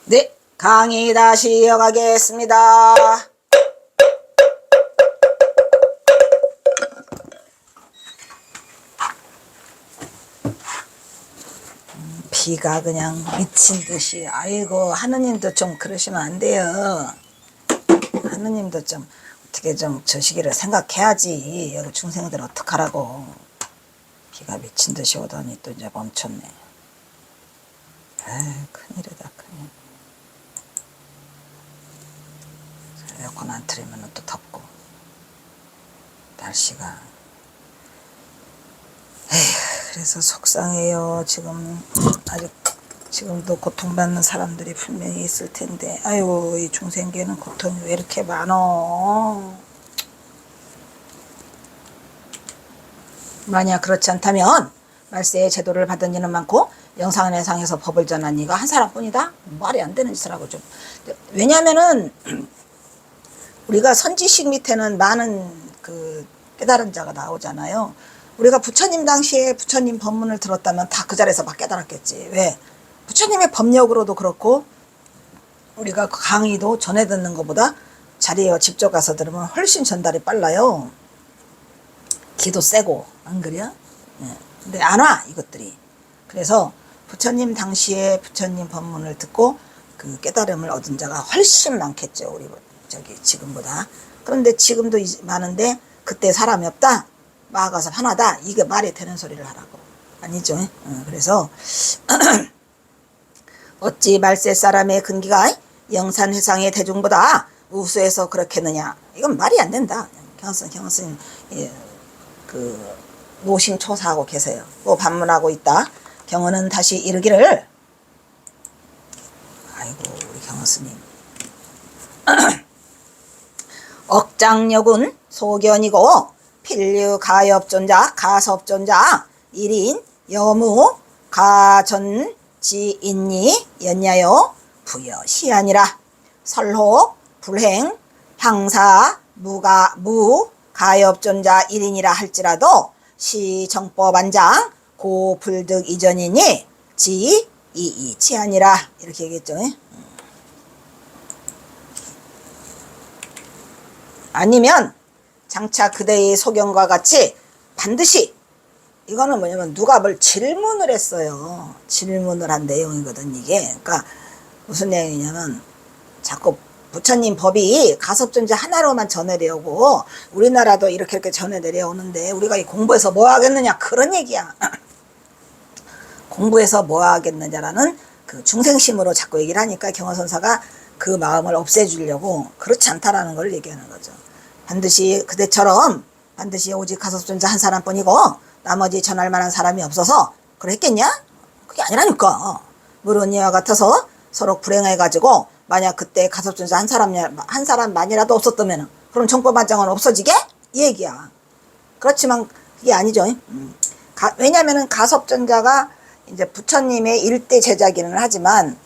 네, 강의 다시 이어가겠습니다. 비가 그냥 미친 듯이, 아이고, 하느님도 좀 그러시면 안 돼요. 하느님도 좀 어떻게 좀 저 시기를 생각해야지. 여기 중생들 어떡하라고. 비가 미친 듯이 오더니 또 이제 멈췄네. 에이, 큰일이다, 큰일. 에어컨 안 틀면 또 덥고. 날씨가. 에휴, 그래서 속상해요. 지금 아직 지금도 고통받는 사람들이 분명히 있을 텐데, 아유, 이 중생계는 고통이 왜 이렇게 많어. 만약 그렇지 않다면 말세의 제도를 받은 이는 많고 영상회상에서 법을 전한 이가 한 사람뿐이다. 말이 안 되는 짓을 하고 좀. 왜냐면은 우리가 선지식 밑에는 많은 그 깨달은 자가 나오잖아요. 우리가 부처님 당시에 부처님 법문을 들었다면 다 그 자리에서 막 깨달았겠지. 왜? 부처님의 법력으로도 그렇고 우리가 강의도 전해 듣는 것보다 자리에 직접 가서 들으면 훨씬 전달이 빨라요. 기도 세고, 안 그래요? 예. 근데 안 와, 이것들이. 그래서 부처님 당시에 부처님 법문을 듣고 그 깨달음을 얻은 자가 훨씬 많겠죠. 우리 지금보다. 그런데 지금도 많은데 그때 사람이 없다? 마가서 하나다? 이게 말이 되는 소리를 하라고. 아니죠. 그래서 어찌 말세 사람의 근기가 영산회상의 대중보다 우수해서 그렇겠느냐. 이건 말이 안 된다. 경스님 예, 그 노심초사하고 계세요. 또 반문하고 있다. 경언은 다시 이르기를, 아이고 우리 경스님 억장력은 소견이고 필류 가엽존자 가섭존자 1인 여무 가전지인니 연야요 부여시하니라. 설호 불행 향사 무 가엽존자 1인이라 할지라도 시정법안장 고불득 이전이니 지이치하니라. 이렇게 얘기했죠. 아니면 장차 그대의 소견과 같이 반드시, 이거는 뭐냐면 누가 뭘 질문을 했어요. 질문을 한 내용이거든 이게. 그러니까 무슨 내용이냐면 자꾸 부처님 법이 가섭존자 하나로만 전해내려고 우리나라도 이렇게 전해내려오는데 우리가 이 공부해서 뭐 하겠느냐, 그런 얘기야. 공부해서 뭐 하겠느냐라는 그 중생심으로 자꾸 얘기를 하니까 경허선사가 그 마음을 없애주려고, 그렇지 않다라는 걸 얘기하는 거죠. 반드시 그대처럼 반드시 오직 가섭존자 한 사람뿐이고 나머지 전할 만한 사람이 없어서 그랬겠냐? 그게 아니라니까. 물론 이와 같아서 서로 불행해가지고 만약 그때 가섭존자 한 사람만이라도 없었다면 그럼 정법안장은 없어지게? 이 얘기야. 그렇지만 그게 아니죠. 왜냐면은 가섭존자가 이제 부처님의 일대 제자기는 하지만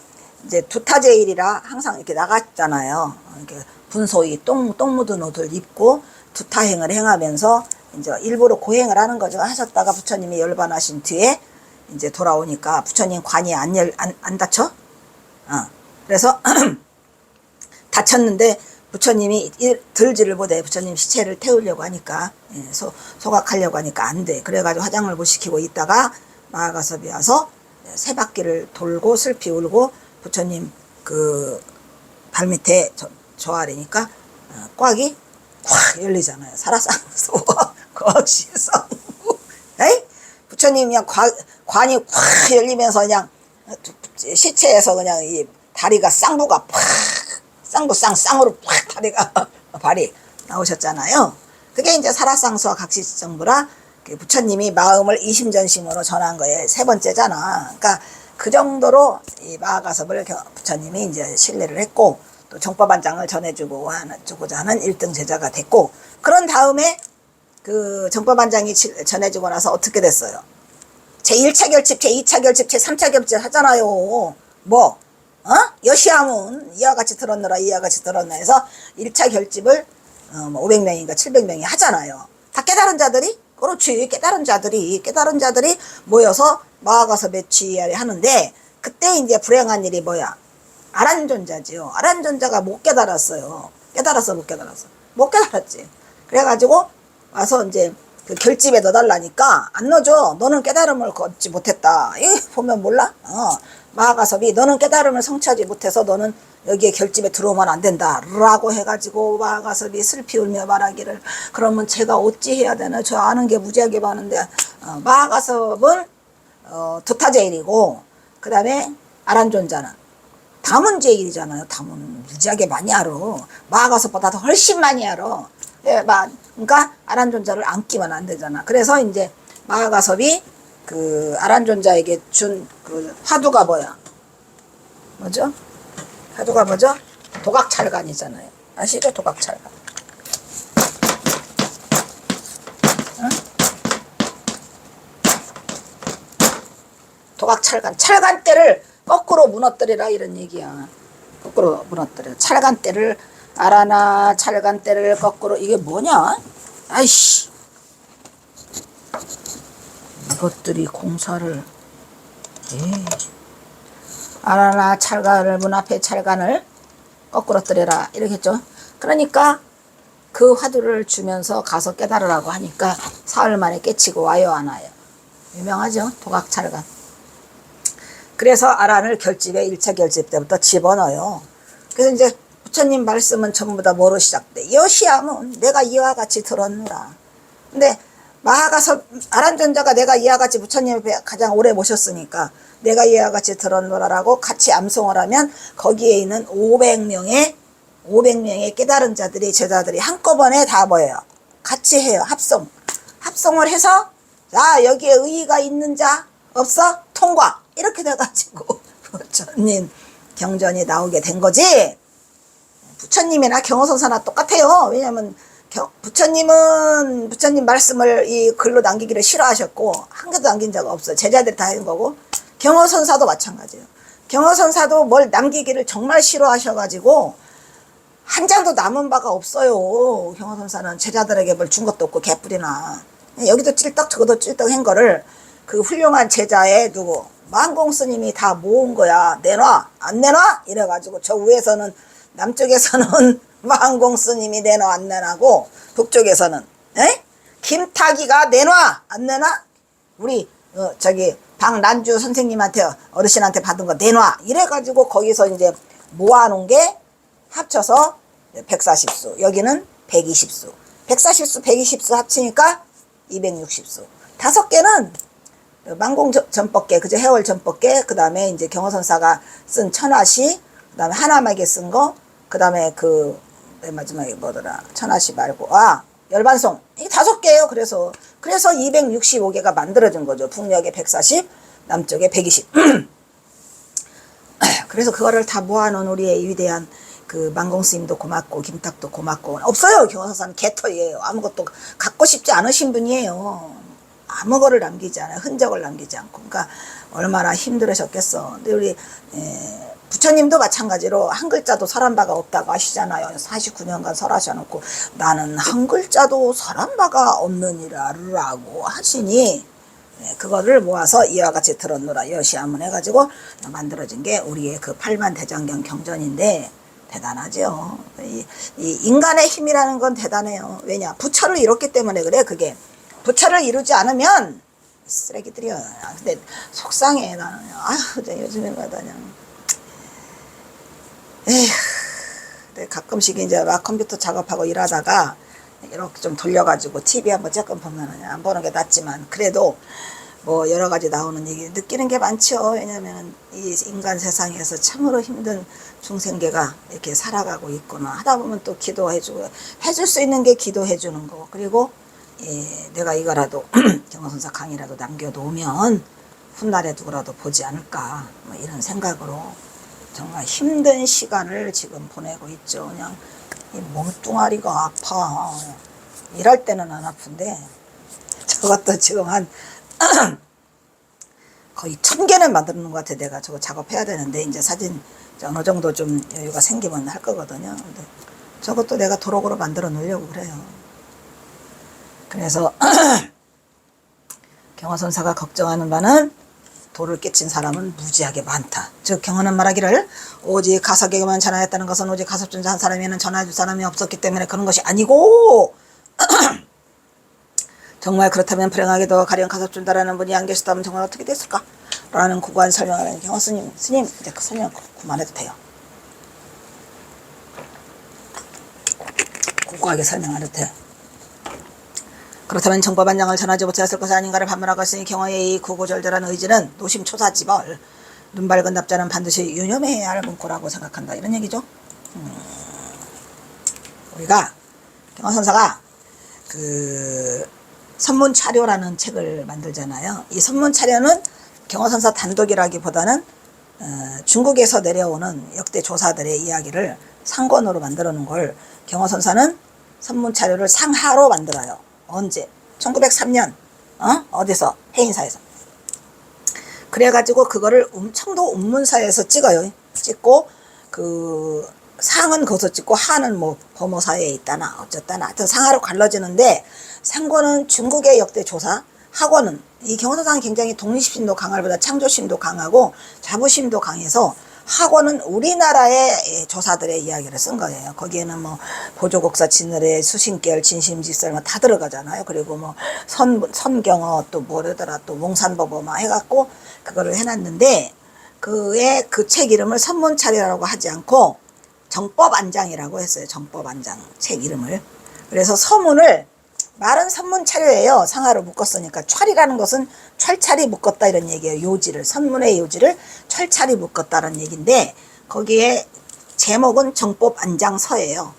이제 두타제일이라 항상 이렇게 나갔잖아요. 이렇게 분소히 똥 묻은 옷을 입고 두타행을 행하면서 이제 일부러 고행을 하는 거죠. 하셨다가 부처님이 열반하신 뒤에 이제 돌아오니까 부처님 관이 안 닫혀? 그래서 다쳤는데 부처님이 들지를 못해. 부처님 시체를 태우려고 하니까, 소각하려고 하니까 안 돼. 그래가지고 화장을 못 시키고 있다가 마하가섭이 와서 세 바퀴를 돌고 슬피 울고 부처님 그 발밑에 저 아래니까 꽉이 확 열리잖아요. 살아상소 거시성. 에이? 부처님 그냥 관이 확 열리면서 그냥 시체에서 그냥 이 다리가 쌍부가 팍 쌍으로 팍 다리가 발이 나오셨잖아요. 그게 이제 살아상수와 각시정부라 부처님이 마음을 이심전심으로 전한 거에 세 번째잖아. 그러니까 그 정도로 이 마하가섭을 부처님이 이제 신뢰를 했고 또 정법안장을 전해주고자 하는 1등 제자가 됐고, 그런 다음에 그 정법안장이 전해주고 나서 어떻게 됐어요? 제1차 결집, 제2차 결집, 제3차 결집 하잖아요. 뭐? 여시아문 이와 같이 들었느라 이와 같이 들었나 해서 1차 결집을 500명인가 700명이 하잖아요. 다 깨달은 자들이? 그렇지. 깨달은 자들이 모여서 마하가섭의 지휘하려 하는데, 그때 이제 불행한 일이 뭐야? 아란존자지요. 아란존자가 못 깨달았어요. 깨달았어, 못 깨달았어? 못 깨달았지. 그래가지고 와서 이제 그 결집에 넣어달라니까 안 넣어줘. 너는 깨달음을 걷지 못했다. 이 보면 몰라? 마하가섭이 너는 깨달음을 성취하지 못해서 너는 여기에 결집에 들어오면 안 된다 라고 해가지고 마하가섭이 슬피 울며 말하기를 그러면 제가 어찌 해야 되나. 저 아는 게 무지하게 많은데 마하가섭은 두타제일이고 그 다음에 아란존자는 다문제일이잖아요. 다문 무지하게 많이 알아. 마하가섭보다 더 훨씬 많이 알아. 그러니까 아란존자를 안 끼면 안 되잖아. 그래서 이제 마하가섭이 그 아란존자에게 준 그 화두가 뭐야? 뭐죠? 화두가 뭐죠? 도각찰간이잖아요. 아시죠? 도각찰간. 응? 도각찰간. 찰간대를 거꾸로 무너뜨리라 이런 얘기야. 거꾸로 무너뜨려. 찰간대를 알아나 찰간대를 거꾸로. 이게 뭐냐? 아이씨. 이것들이 공사를. 에이. 알아나 찰간을 문 앞에 찰간을 거꾸로 뜨려라 이렇게 했죠. 그러니까 그 화두를 주면서 가서 깨달으라고 하니까 사흘 만에 깨치고 와요 안 와요? 유명하죠. 도각찰간. 그래서 아란을 결집에 1차 결집 때부터 집어넣어요. 그래서 이제 부처님 말씀은 전부 다 뭐로 시작돼? 여시함은 내가 이와 같이 들었노라. 근데 마하가섭 아란존자가 내가 이와 같이 부처님을 가장 오래 모셨으니까 내가 이와 같이 들었노라라고 같이 암송을 하면 거기에 있는 500명의 깨달은 자들이 제자들이 한꺼번에 다 뭐예요? 같이 해요. 합송을 해서 자 여기에 의의가 있는 자 없어? 통과 이렇게 돼가지고 부처님 경전이 나오게 된 거지. 부처님이나 경호선사나 똑같아요. 왜냐면 부처님은 부처님 말씀을 이 글로 남기기를 싫어하셨고 한 개도 남긴 적 없어요. 제자들이 다 한 거고 경호선사도 마찬가지예요. 경호선사도 뭘 남기기를 정말 싫어하셔가지고 한 장도 남은 바가 없어요. 경호선사는 제자들에게 뭘 준 것도 없고 개뿔이나 여기도 찔떡 저기도 찔떡 한 거를 그 훌륭한 제자의 누구 만공 스님이 다 모은 거야. 내놔 안 내놔 이래가지고 저 위에서는 남쪽에서는 만공 스님이 내놔 안 내놔고 북쪽에서는 김타기가 내놔 안 내놔 우리 저기 박난주 선생님한테 어르신한테 받은 거 내놔 이래가지고 거기서 이제 모아놓은 게 합쳐서 140수 여기는 120수 140수 120수 합치니까 260수 5개는 만공 전법계 그죠 해월 전법계 그 다음에 이제 경호선사가 쓴 천하시 그 다음에 하나막에 쓴 거 그 다음에 그 맨 마지막에 뭐더라 천하시 말고 열반송 이게 5개예요. 그래서 265개가 만들어진 거죠. 북녘에 140 남쪽에 120 그래서 그거를 다 모아놓은 우리의 위대한 그 만공스님도 고맙고 김탁도 고맙고 없어요. 경호선사는 개털이에요. 아무것도 갖고 싶지 않으신 분이에요. 아무거를 남기지 않아요. 흔적을 남기지 않고. 그러니까 얼마나 힘들으셨겠어. 근데 우리 부처님도 마찬가지로 한 글자도 설한 바가 없다고 하시잖아요. 49년간 설하셔놓고 나는 한 글자도 설한 바가 없느니라라고 하시니 그거를 모아서 이와 같이 들었노라 여시함을 해가지고 만들어진 게 우리의 그 팔만대장경 경전인데 대단하죠. 이 인간의 힘이라는 건 대단해요. 왜냐 부처를 이뤘기 때문에 그래. 그게 부처를 이루지 않으면 쓰레기들이야. 근데 속상해 나는. 요즘에 마다냐. 에휴, 가끔씩 이제 막 컴퓨터 작업하고 일하다가 이렇게 좀 돌려가지고 TV 한번 조금 보면은 안 보는 게 낫지만 그래도 뭐 여러 가지 나오는 얘기 느끼는 게 많죠. 왜냐면 이 인간 세상에서 참으로 힘든 중생계가 이렇게 살아가고 있구나 하다 보면 또 기도해주고 해줄 수 있는 게 기도해주는 거고 그리고 내가 이거라도 경호선사 강의라도 남겨놓으면 훗날에 누구라도 보지 않을까 뭐 이런 생각으로 정말 힘든 시간을 지금 보내고 있죠. 그냥 이 몸뚱아리가 아파. 일할 때는 안 아픈데 저것도 지금 한 거의 1000개는 만드는 것 같아. 내가 저거 작업해야 되는데 이제 사진 어느 정도 좀 여유가 생기면 할 거거든요. 근데 저것도 내가 도록으로 만들어 놓으려고 그래요. 그래서 경화선사가 걱정하는 바는 도를 깨친 사람은 무지하게 많다. 즉 경언은 말하기를 오직 가석에게만 전하였다는 것은 오직 가섭존자 한 사람에는 전해줄 사람이 없었기 때문에 그런 것이 아니고 정말 그렇다면 불행하게도 가령 가섭존자라는 분이 안 계셨다면 정말 어떻게 됐을까? 라는 고고한 설명을 하는 경우 스님 이제 그 설명 그만해도 돼요. 고고하게 설명 안 해도 돼요. 그렇다면 정법안장을 전하지 못하였을 것이 아닌가를 반문하고 있으니 경어의 이 구고절절한 의지는 노심초사지벌 눈 밝은 납자는 반드시 유념해야 할 문구라고 생각한다. 이런 얘기죠. 우리가 경어선사가 그 선문차료라는 책을 만들잖아요. 이 선문차료는 경어선사 단독이라기보다는 중국에서 내려오는 역대 조사들의 이야기를 상권으로 만들어 놓은 걸 경어선사는 선문차료를 상하로 만들어요. 언제? 1903년 어디서? 해인사에서. 그래가지고 그거를 청도 운문사에서 찍어요. 찍고 그 상은 거기서 찍고 하는 뭐 범어사에 있다나 어쨌다나 하여튼 상하로 갈라지는데 상고는 중국의 역대 조사, 학원은 이 경어선사는 굉장히 독립심도 강할보다 창조심도 강하고 자부심도 강해서 학원은 우리나라의 조사들의 이야기를 쓴 거예요. 거기에는 뭐 보조국사 진을의 수신결 진심직설 다 들어가잖아요. 그리고 뭐 선경어 또 뭐래더라 또 몽산법어 막 해갖고 그거를 해놨는데 그의 그 책 이름을 선문차료라고 하지 않고 정법안장이라고 했어요. 정법안장 책 이름을. 그래서 서문을 말은 선문차료예요. 상하로 묶었으니까 찰이라는 것은 철찰이 묶었다 이런 얘기예요. 요지를 선문의 요지를 철찰이 묶었다는 얘기인데 거기에 제목은 정법안장서예요.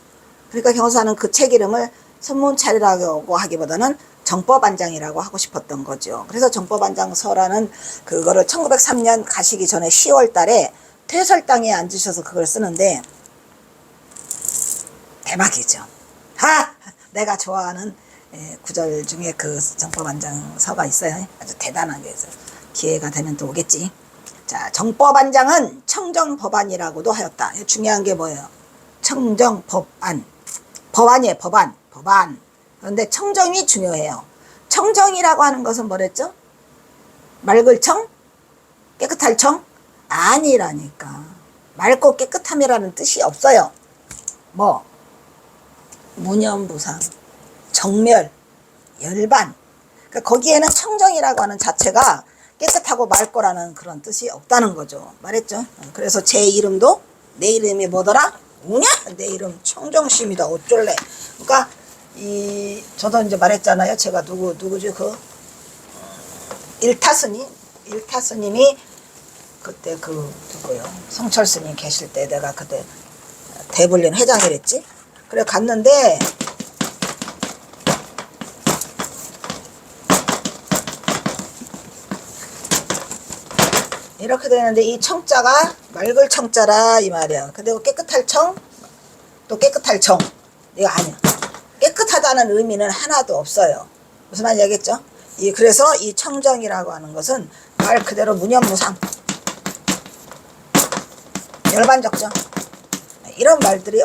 그러니까 경호사는 그 책 이름을 선문차료라고 하기보다는 정법안장이라고 하고 싶었던 거죠. 그래서 정법안장서라는 그거를 1903년 가시기 전에 10월 달에 퇴설당에 앉으셔서 그걸 쓰는데 대박이죠. 내가 좋아하는 구절 중에 그 정법안장서가 있어요. 아주 대단한 게 있어요. 기회가 되면 또 오겠지. 자, 정법안장은 청정법안이라고도 하였다. 중요한 게 뭐예요? 청정법안. 법안이에요. 법안. 그런데 청정이 중요해요. 청정이라고 하는 것은 뭐랬죠? 맑을 청? 깨끗할 청? 아니라니까. 맑고 깨끗함이라는 뜻이 없어요. 뭐? 무념무상, 정멸, 열반. 그러니까 거기에는 청정이라고 하는 자체가 깨끗하고 맑고라는 그런 뜻이 없다는 거죠. 말했죠. 그래서 제 이름도 내 이름이 뭐더라? 뭐냐? 내 이름 청정심이다. 어쩔래? 그러니까 저도 이제 말했잖아요. 제가 누구지? 그 일타스님이 그때 누구요? 성철스님 계실 때 내가 그때 대불련 회장이랬지. 그래 갔는데 이렇게 되는데 이 청자가 맑을 청자라 이 말이야. 근데 깨끗할 청, 또 깨끗할 청. 이거 아니야. 깨끗하다는 의미는 하나도 없어요. 무슨 말인지 알겠죠? 그래서 이 청정이라고 하는 것은 말 그대로 무념무상, 열반적정 이런 말들이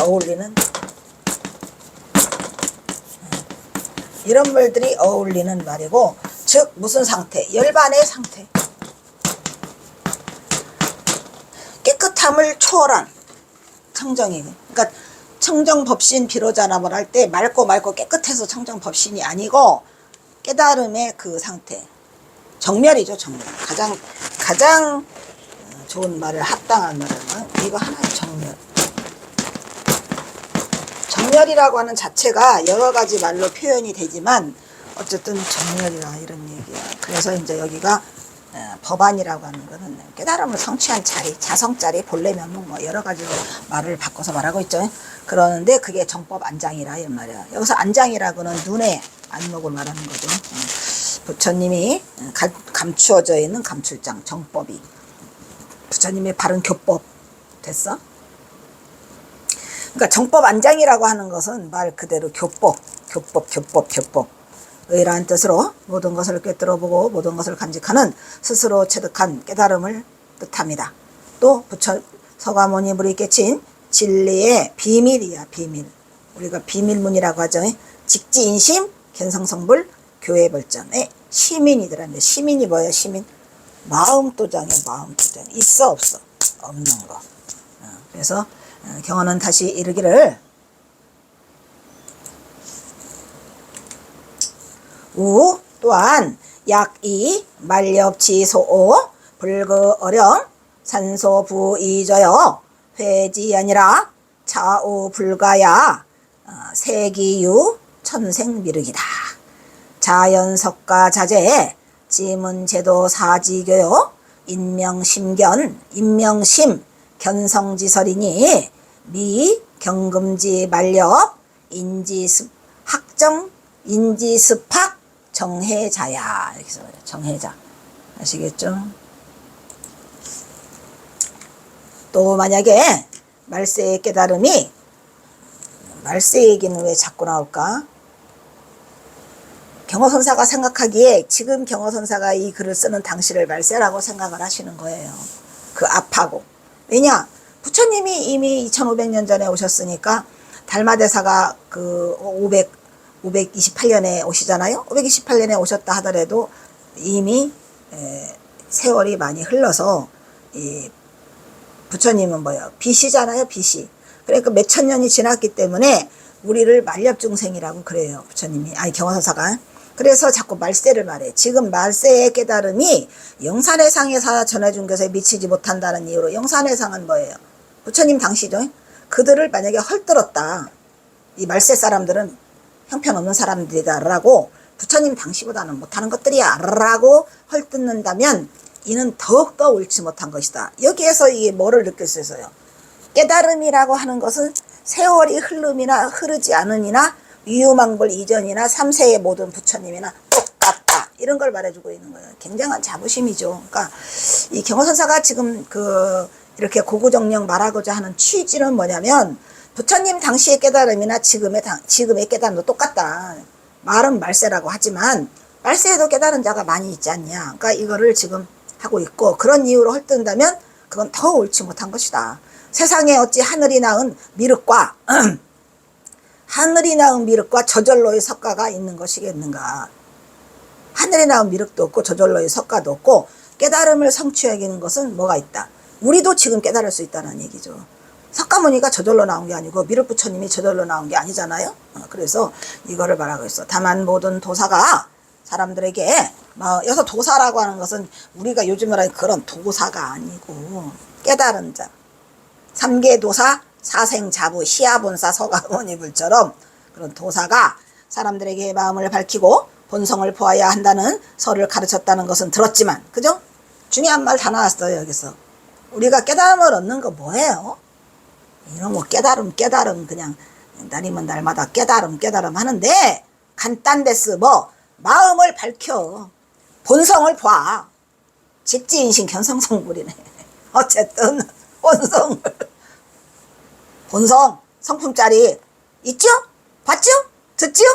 어울리는 말이고, 즉 무슨 상태? 열반의 상태. 깨끗함을 초월한 청정이. 그러니까 청정법신 비로자남을 할 때 맑고 깨끗해서 청정법신이 아니고 깨달음의 그 상태. 정멸이죠. 정멸. 가장 좋은 말을 합당한 말은 이거 하나의 정멸. 정멸이라고 하는 자체가 여러 가지 말로 표현이 되지만 어쨌든 정멸이라 이런 얘기야. 그래서 이제 여기가 법안이라고 하는 거는 깨달음을 성취한 자리, 자성자리, 본래면 뭐 여러 가지로 말을 바꿔서 말하고 있죠. 그러는데 그게 정법안장이라 이런 말이야. 여기서 안장이라고는 눈의 안목을 말하는 거죠. 부처님이 감추어져 있는 감출장, 정법이. 부처님의 바른 교법 됐어? 그러니까 정법안장이라고 하는 것은 말 그대로 교법. 의라는 뜻으로 모든 것을 꿰뚫어보고 모든 것을 간직하는 스스로 체득한 깨달음을 뜻합니다. 또 서가모니 물이 깨친 진리의 비밀이야. 비밀. 우리가 비밀문이라고 하죠. 직지인심, 견성성불, 교회벌전의 시민이더라는데, 시민이 뭐예요? 시민. 마음도장이야, 마음도장. 있어, 없어? 없는 거. 그래서 경어는 다시 이르기를 우 또한 약이 말렵지소오 불그어령 산소부이저여 회지아니라 차오불가야 세기유 천생미륵이다. 자연석가 자재 지문제도 사지교요 인명심견 인명심 견성지설이니 미 경금지 말렵 인지습 학정 인지습학 정해자야. 이렇게 써요. 정해자. 아시겠죠? 또 만약에 말세의 깨달음이, 말세 얘기는 왜 자꾸 나올까? 경어선사가 생각하기에 지금 경어선사가 이 글을 쓰는 당시를 말세라고 생각을 하시는 거예요. 그 앞하고. 왜냐? 부처님이 이미 2500년 전에 오셨으니까 달마대사가 그 528년에 오시잖아요. 528년에 오셨다 하더라도 이미 세월이 많이 흘러서 이 부처님은 뭐예요? 비시잖아요, 비시. 그러니까 몇천 년이 지났기 때문에 우리를 만렵중생이라고 그래요, 부처님이. 아니, 경어선사가. 그래서 자꾸 말세를 말해. 지금 말세의 깨달음이 영산의 상에서 전해준 것에 미치지 못한다는 이유로, 영산의 상은 뭐예요? 부처님 당시죠. 그들을 만약에 헐뜯었다. 이 말세 사람들은 형편없는 사람들이다라고, 부처님 당시보다는 못하는 것들이야 라고 헐뜯는다면 이는 더욱더 옳지 못한 것이다. 여기에서 이게 뭐를 느낄 수 있어요? 깨달음이라고 하는 것은 세월이 흐름이나 흐르지 않으니나 위유망불 이전이나 3세의 모든 부처님이나 똑같다. 이런 걸 말해주고 있는 거예요. 굉장한 자부심이죠. 그러니까 이 경어선사가 지금 이렇게 고구정령 말하고자 하는 취지는 뭐냐면, 부처님 당시의 깨달음이나 지금의 깨달음도 똑같다. 말은 말세라고 하지만 말세에도 깨달은 자가 많이 있지 않냐. 그러니까 이거를 지금 하고 있고, 그런 이유로 헐뜯는다면 그건 더 옳지 못한 것이다. 세상에 어찌 하늘이 낳은 미륵과 하늘이 낳은 미륵과 저절로의 석가가 있는 것이겠는가. 하늘이 낳은 미륵도 없고 저절로의 석가도 없고, 깨달음을 성취하기는 것은 뭐가 있다. 우리도 지금 깨달을 수 있다는 얘기죠. 석가모니가 저절로 나온 게 아니고 미륵 부처님이 저절로 나온 게 아니잖아요. 그래서 이거를 말하고 있어. 다만 모든 도사가 사람들에게, 여기서 도사라고 하는 것은 우리가 요즘 말하는 그런 도사가 아니고 깨달은 자, 삼계도사, 사생자부, 시아본사, 서가모니불처럼 그런 도사가 사람들에게 마음을 밝히고 본성을 보아야 한다는 설을 가르쳤다는 것은 들었지만, 그죠? 중요한 말 다 나왔어요. 여기서 우리가 깨달음을 얻는 거 뭐예요? 이런 뭐 깨달음 그냥 날이면 날마다 깨달음 하는데, 간단데스. 뭐 마음을 밝혀 본성을 봐. 직지인신 견성성불이네. 어쨌든 본성 성품짜리 있죠? 봤죠? 듣죠?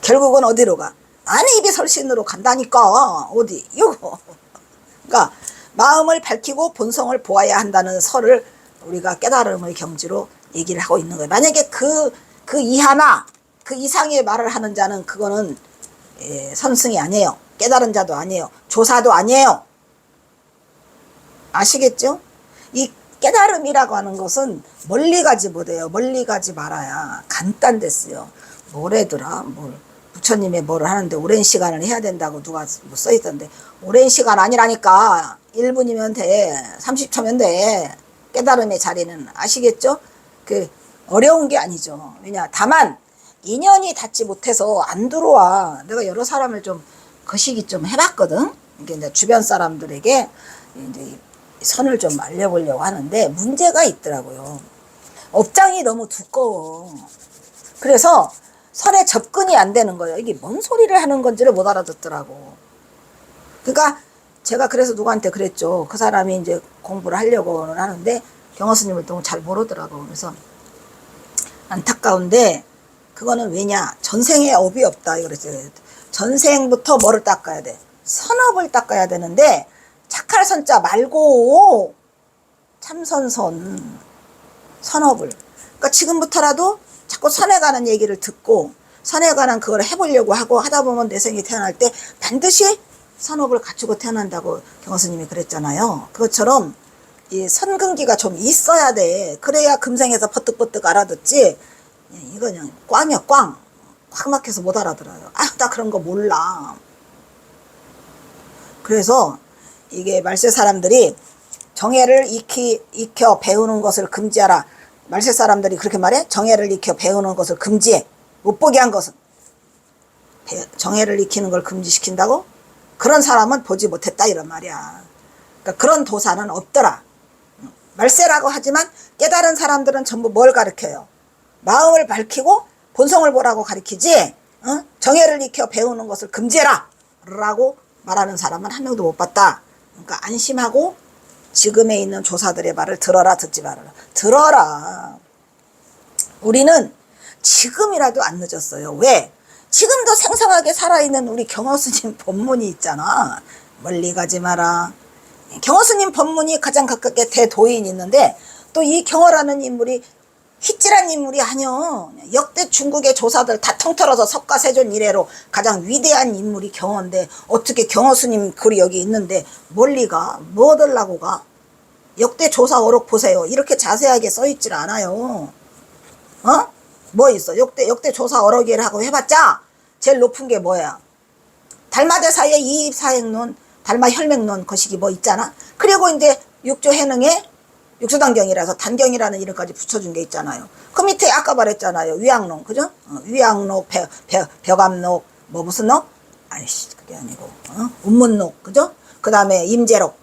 결국은 어디로 가? 아니, 입이 설신으로 간다니까. 어디? 이거. 그러니까 마음을 밝히고 본성을 보아야 한다는 설을 우리가 깨달음의 경지로 얘기를 하고 있는 거예요. 만약에 그 이하나 그 이상의 말을 하는 자는 그거는 선승이 아니에요. 깨달은 자도 아니에요. 조사도 아니에요. 아시겠죠? 이 깨달음이라고 하는 것은 멀리 가지 못해요. 멀리 가지 말아야. 간단됐어요. 뭐래더라? 부처님의 뭐를 하는데 오랜 시간을 해야 된다고 누가 뭐 써있던데, 오랜 시간 아니라니까. 1분이면 돼. 30초면 돼. 깨달음의 자리는. 아시겠죠? 어려운 게 아니죠. 왜냐, 다만 인연이 닿지 못해서 안 들어와. 내가 여러 사람을 좀 거시기 좀 해봤거든. 이게 이제 주변 사람들에게 이제 선을 좀 알려보려고 하는데 문제가 있더라고요. 업장이 너무 두꺼워. 그래서 선에 접근이 안 되는 거예요. 이게 뭔 소리를 하는 건지를 못 알아듣더라고. 그러니까 제가 그래서 누구한테 그랬죠. 그 사람이 이제 공부를 하려고는 하는데 경어스님을 너무 잘 모르더라고. 그래서 안타까운데, 그거는 왜냐, 전생에 업이 없다 이랬어요. 전생부터 뭐를 닦아야 돼? 선업을 닦아야 되는데, 착할 선자 말고 참선선 선업을. 그러니까 지금부터라도 자꾸 선에 관한 얘기를 듣고 선에 관한 그걸 해보려고 하고 하다 보면 내 생이 태어날 때 반드시 선업을 갖추고 태어난다고 경호스님이 그랬잖아요. 그것처럼 이 선근기가 좀 있어야 돼. 그래야 금생에서 퍼뜩퍼뜩 알아듣지. 이거 그냥 꽝이야, 꽝. 꽉 막혀서 못 알아들어요. 아, 나 그런 거 몰라. 그래서 이게 말세 사람들이 정예를 익혀 배우는 것을 금지하라. 말세 사람들이 그렇게 말해? 정예를 익혀 배우는 것을 금지해. 못 보게 한 것은. 정예를 익히는 걸 금지시킨다고? 그런 사람은 보지 못했다 이런 말이야. 그러니까 그런 도사는 없더라. 말세라고 하지만 깨달은 사람들은 전부 뭘 가르쳐요? 마음을 밝히고 본성을 보라고 가르치지, 정예를 익혀 배우는 것을 금지해라 라고 말하는 사람은 한 명도 못 봤다. 그러니까 안심하고 지금에 있는 조사들의 말을 들어라, 듣지 말아라. 들어라. 우리는 지금이라도 안 늦었어요. 왜? 지금도 생생하게 살아있는 우리 경호스님 법문이 있잖아. 멀리 가지 마라. 경호스님 법문이 가장 가깝게 대도인이 있는데 또 이 경호라는 인물이 희찔한 인물이 아니요. 역대 중국의 조사들 다 통틀어서 석가세존 이래로 가장 위대한 인물이 경호인데 어떻게 경호스님 글이 여기 있는데 멀리 가? 뭐 들라고 가? 역대 조사 어록 보세요. 이렇게 자세하게 써있질 않아요. 뭐 있어? 역대 조사 어록이라고 해봤자 제일 높은 게 뭐야? 달마대사의 이입사행론, 달마혈맥론 거시기 뭐 있잖아. 그리고 이제 육조해능에 육수단경이라서 단경이라는 이름까지 붙여준 게 있잖아요. 그 밑에 아까 말했잖아요. 위양록, 그죠? 위양록, 벽암록, 뭐 무슨 녹? 아이씨, 그게 아니고, 운문록, 그죠? 그 다음에 임재록.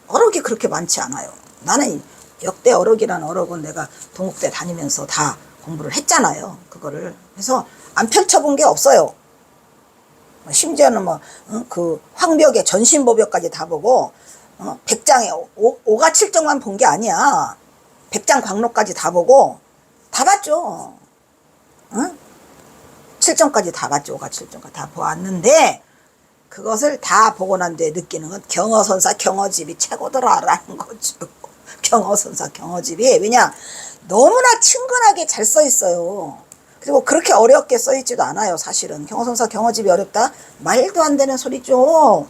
어록이 그렇게 많지 않아요. 나는 역대 어록이라는 어록은 내가 동국대 다니면서 다 공부를 했잖아요. 그거를. 그래서 안 펼쳐본 게 없어요. 심지어는 그 황벽의 전신보벽까지 다 보고, 백장에 오가칠정만 본 게 아니야. 백장 광록까지 다 보고 다 봤죠. 칠정까지 다 봤죠. 오가칠정까지 다 보았는데 그것을 다 보고 난 뒤에 느끼는 건 경어선사 경어집이 최고더라라는 거죠. 경어선사 경어집이 왜냐 너무나 친근하게 잘 써 있어요. 그리고 그렇게 어렵게 써 있지도 않아요. 사실은 경어선사 경어집이 어렵다? 말도 안 되는 소리죠.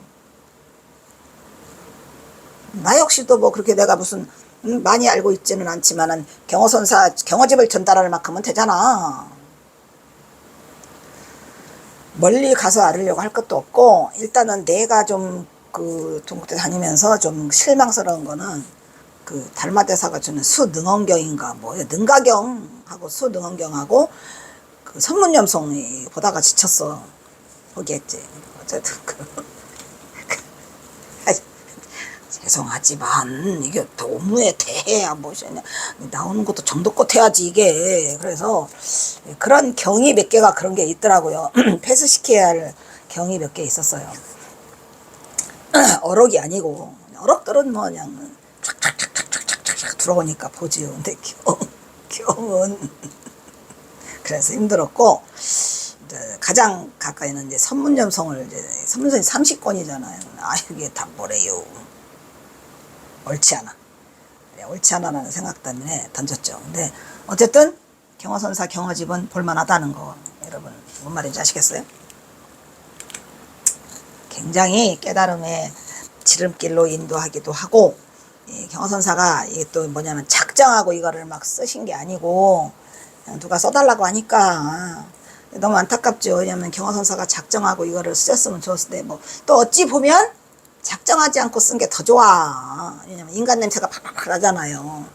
나 역시도 뭐 그렇게 내가 무슨 많이 알고 있지는 않지만은 경어선사 경어집을 전달할 만큼은 되잖아. 멀리 가서 알으려고 할 것도 없고 일단은 내가 좀 그 동국대 다니면서 좀 실망스러운 거는 그 달마대사가 주는 수능언경인가 뭐예요. 능가경하고 수능언경하고 그 선문염송이 보다가 지쳤어. 포기했지. 어쨌든 죄송하지만 이게 도무에 대해야 뭐냐 나오는 것도 정도껏 해야지 이게. 그래서 그런 경이 몇 개가 그런 게 있더라고요. 패스시켜야 할 경이 몇 개 있었어요. 어록이 아니고 어록들은 뭐 그냥 촥촥촥촥촥촥 들어오니까 보지요. 근데 경은 그래서 힘들었고 가장 가까이는 이제 선문점성을 이제 선문성이 30권이잖아요. 아 이게 다 뭐래요. 옳지 않아. 옳지 않아라는 생각 때문에 던졌죠. 근데 어쨌든 경어선사 경어집은 볼만하다는 거 여러분 뭔 말인지 아시겠어요? 굉장히 깨달음의 지름길로 인도하기도 하고 이 경어선사가 이게 또 뭐냐면 작정하고 이거를 막 쓰신 게 아니고 그냥 누가 써달라고 하니까 너무 안타깝죠. 왜냐면 경어선사가 작정하고 이거를 쓰셨으면 좋았을 때 뭐 또 어찌 보면 작정하지 않고 쓴 게 더 좋아. 왜냐면 인간 냄새가 팍팍 나잖아요.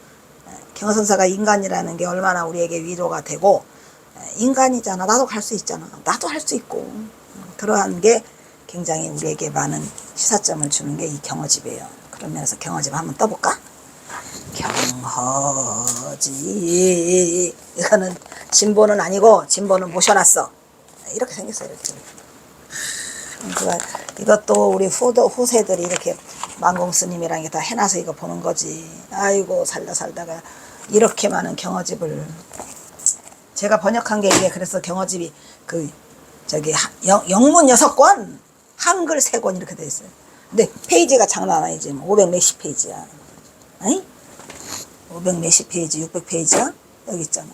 경어선사가 인간이라는 게 얼마나 우리에게 위로가 되고 인간이잖아. 나도 갈 수 있잖아. 나도 할 수 있고 그러한 게 굉장히 우리에게 많은 시사점을 주는 게 이 경어집이에요. 그런 면에서 경어집 한번 떠볼까? 경어집 이거는 진보는 아니고 진보는 모셔놨어. 이렇게 생겼어요. 이렇게. 이것도 우리 후세들이 이렇게 만공스님이랑 다 해놔서 이거 보는 거지. 아이고 살다가 이렇게 많은 경어집을 제가 번역한 게 이게 그래서 경어집이 그 저기 영문 6권 한글 3권 이렇게 돼 있어요. 근데 페이지가 장난 아니지. 500 몇십 페이지야. 아니? 500 몇십 페이지 600페이지야? 여기 있잖아.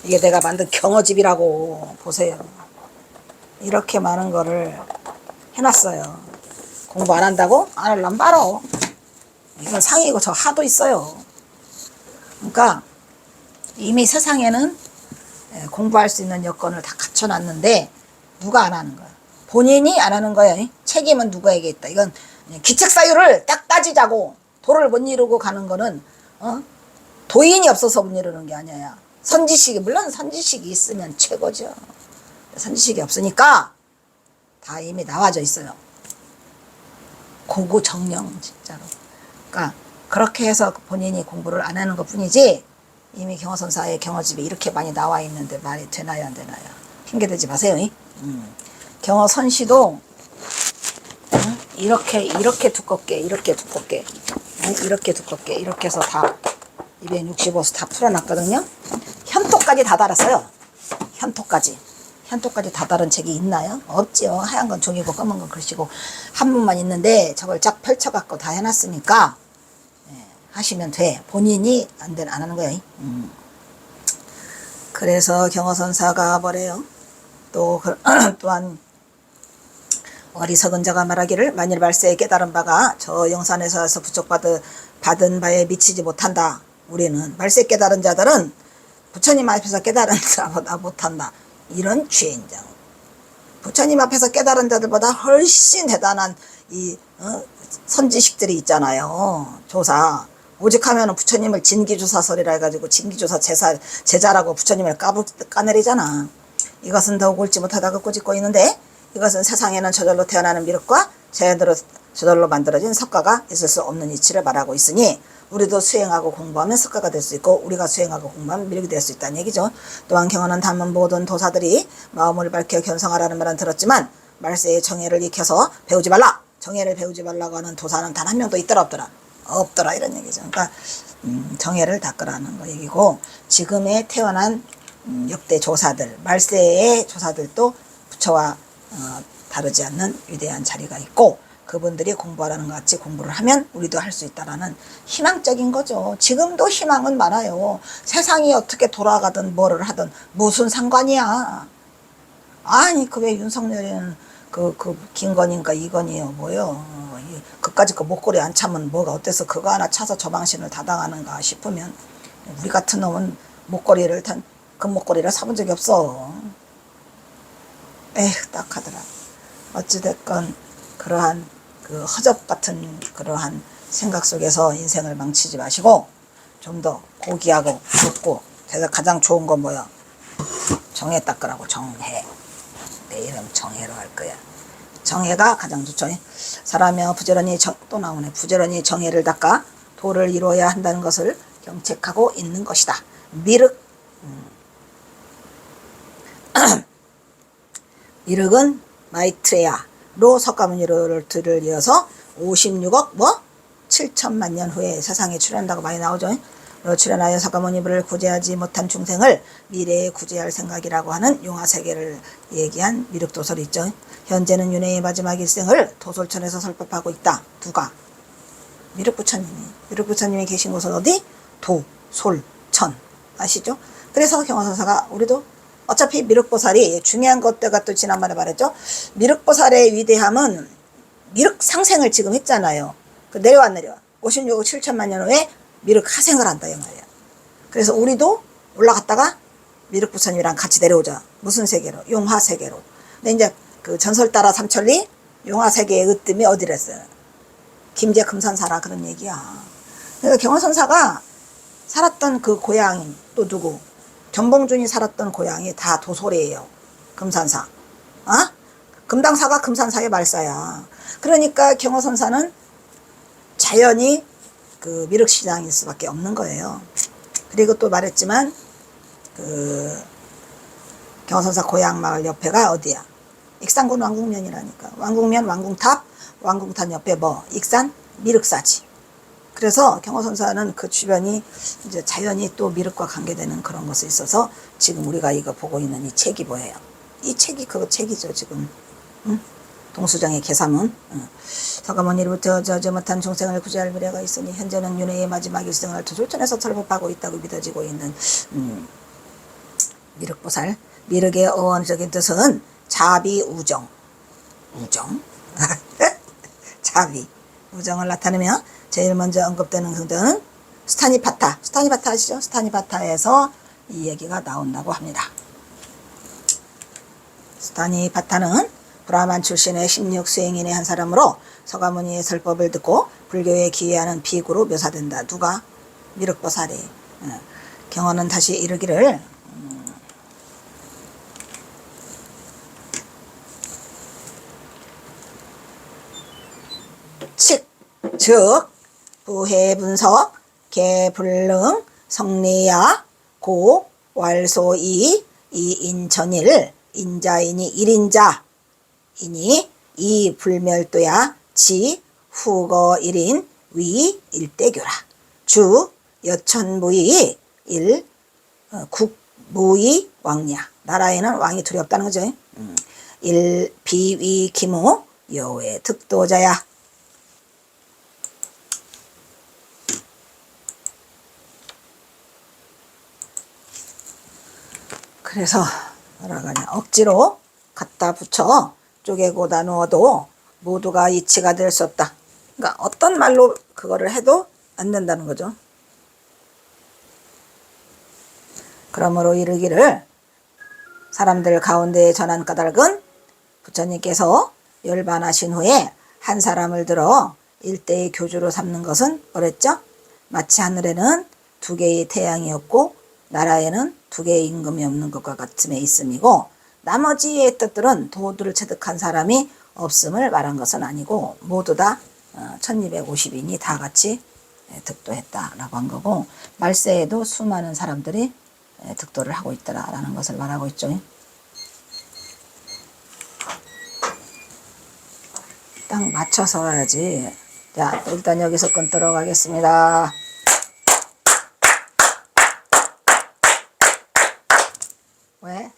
이게 내가 만든 경어집이라고 보세요. 이렇게 많은 거를 해놨어요. 공부 안 한다고? 안 하려면 말어. 이건 상이고 저 하도 있어요. 그러니까 이미 세상에는 공부할 수 있는 여건을 다 갖춰놨는데 누가 안 하는 거야? 본인이 안 하는 거야. 책임은 누구에게 있다. 이건 기책사유를 딱 따지자고 도를 못 이루고 가는 거는 도인이 없어서 못 이루는 게 아니야. 선지식이, 물론 선지식이 있으면 최고죠. 선지식이 없으니까 다 이미 나와져 있어요. 고고정령 진짜로. 그러니까 그렇게 해서 본인이 공부를 안 하는 것 뿐이지 이미 경허선사의 경허집이 이렇게 많이 나와 있는데 말이 되나요 안 되나요? 핑계대지 마세요. 경허선시도 이렇게 두껍게 이렇게 해서 다 265수 다 풀어놨거든요. 현토까지 다 달았어요. 현토까지 다 다른 책이 있나요? 없지요. 하얀 건 종이고 검은 건 글씨고 한 문만 있는데 저걸 쫙 펼쳐갖고 다 해놨으니까 하시면 돼. 본인이 안 하는 거예요. 그래서 경허선사가 뭐래요? 또한 어리석은 자가 말하기를 만일 말세에 깨달은 바가 저 영산에서 받은 바에 미치지 못한다. 우리는 말세 깨달은 자들은 부처님 앞에서 깨달은 자보다 못한다. 이런 죄인장. 부처님 앞에서 깨달은 자들보다 훨씬 대단한 선지식들이 있잖아요. 조사. 오직하면 부처님을 진기조사설이라 해가지고 진기조사 제자라고 부처님을 까내리잖아. 이것은 더욱 옳지 못하다고 꾸짖고 있는데 이것은 세상에는 저절로 태어나는 미륵과 자연으로 저절로 만들어진 석가가 있을 수 없는 이치를 말하고 있으니 우리도 수행하고 공부하면 석가가 될 수 있고 우리가 수행하고 공부하면 미륵이 될 수 있다는 얘기죠. 또한 경허는 단문 모든 도사들이 마음을 밝혀 견성하라는 말은 들었지만 말세의 정예를 익혀서 배우지 말라. 정예를 배우지 말라고 하는 도사는 단 한 명도 있더라 없더라 이런 얘기죠. 그러니까 정예를 닦으라는 거 얘기고 지금의 태어난 역대 조사들 말세의 조사들도 부처와 다르지 않는 위대한 자리가 있고 그분들이 공부하라는 것 같이 공부를 하면 우리도 할 수 있다라는 희망적인 거죠. 지금도 희망은 많아요. 세상이 어떻게 돌아가든 뭐를 하든 무슨 상관이야. 아니 그 왜 윤석열이는 김건희인가 이건희요 뭐요. 그까짓 거 목걸이 안 차면 뭐가 어때서 그거 하나 차서 저 방신을 다 당하는가 싶으면 우리 같은 놈은 금목걸이를 사본 적이 없어. 에휴 딱하더라. 어찌됐건 그러한 허접 같은 그러한 생각 속에서 인생을 망치지 마시고 좀 더 고귀하고 좋고 가장 좋은 건 뭐야? 정해 닦으라고. 정해. 내 이름 정해로 할 거야. 정해가 가장 좋죠. 사람이여 부지런히 또 나오네. 부지런히 정해를 닦아 도를 이루어야 한다는 것을 경책하고 있는 것이다. 미륵. 미륵은 마이트레야로 석가모니를 이어서 56억 7천만 년 후에 세상에 출현한다고 많이 나오죠. 출현하여 석가모니를 구제하지 못한 중생을 미래에 구제할 생각이라고 하는 용화세계를 얘기한 미륵도설이 있죠. 현재는 윤회의 마지막 일생을 도솔천에서 설법하고 있다. 누가? 미륵부처님이 계신 곳은 어디? 도솔천. 아시죠? 그래서 경허선사가 우리도 어차피 미륵보살이 중요한 것들가 또 지난번에 말했죠. 미륵보살의 위대함은 미륵 상생을 지금 했잖아요. 내려와 56억 7천만 년 후에 미륵 하생을 한다 이 말이야. 그래서 우리도 올라갔다가 미륵부처님이랑 같이 내려오자. 무슨 세계로? 용화세계로. 근데 이제 그 전설 따라 삼천리 용화세계의 으뜸이 어디랬어요? 김제 금산사라 그런 얘기야. 그래서 경허선사가 살았던 그 고향이 또 누구? 견봉준이 살았던 고향이 다 도솔이에요. 금산사. 금당사가 금산사의 말사야. 그러니까 경허선사는 자연히 그 미륵신앙일 수밖에 없는 거예요. 그리고 또 말했지만 경허선사 고향 마을 옆에가 어디야? 익산군 왕궁면이라니까. 왕궁면, 왕궁탑, 왕궁탑 옆에 익산, 미륵사지. 그래서 경허선사는 그 주변이 이제 자연히 또 미륵과 관계되는 그런 것에 있어서 지금 우리가 이거 보고 있는 이 책이 뭐예요? 이 책이 그 책이죠 지금. 동수정의 계사문. 석가모니로부터 저저 못한 중생을 구제할 미래가 있으니 현재는 윤회의 마지막 일생을 도솔천에서 설법하고 있다고 믿어지고 있는 미륵보살. 미륵의 어원적인 뜻은 자비우정. 자비. 우정을 나타내며 제일 먼저 언급되는 성경은 스타니파타. 스타니파타 아시죠? 스타니파타에서 이 얘기가 나온다고 합니다. 스타니파타는 브라만 출신의 16수행인의 한 사람으로 서가모니의 설법을 듣고 불교에 기여하는 비구로 묘사된다. 누가? 미륵보살이. 경어는 다시 이르기를 즉 부해분석 개불능 성리야 고 왈소이 이인천일 인자이니 일인자이니 이 불멸도야 지 후거 일인 위 일대교라 주 여천무이 일 국무이 왕냐. 나라에는 왕이 두렵다는 거죠. 일 비위 기무 여호의 득도자야. 그래서 뭐라고 하냐, 억지로 갖다 붙여 쪼개고 나누어도 모두가 이치가 될 수 없다. 그러니까 어떤 말로 그거를 해도 안 된다는 거죠. 그러므로 이르기를 사람들 가운데 전한 까닭은 부처님께서 열반하신 후에 한 사람을 들어 일대의 교주로 삼는 것은 뭐랬죠? 마치 하늘에는 두 개의 태양이 없고 나라에는 두 개의 임금이 없는 것과 같음에 있음이고 나머지의 뜻들은 도들을 체득한 사람이 없음을 말한 것은 아니고 모두 다 1250인이 다 같이 득도했다라고 한 거고 말세에도 수많은 사람들이 득도를 하고 있더라라는 것을 말하고 있죠. 딱 맞춰서 해야지. 자, 일단 여기서 끊도록 하겠습니다. 왜?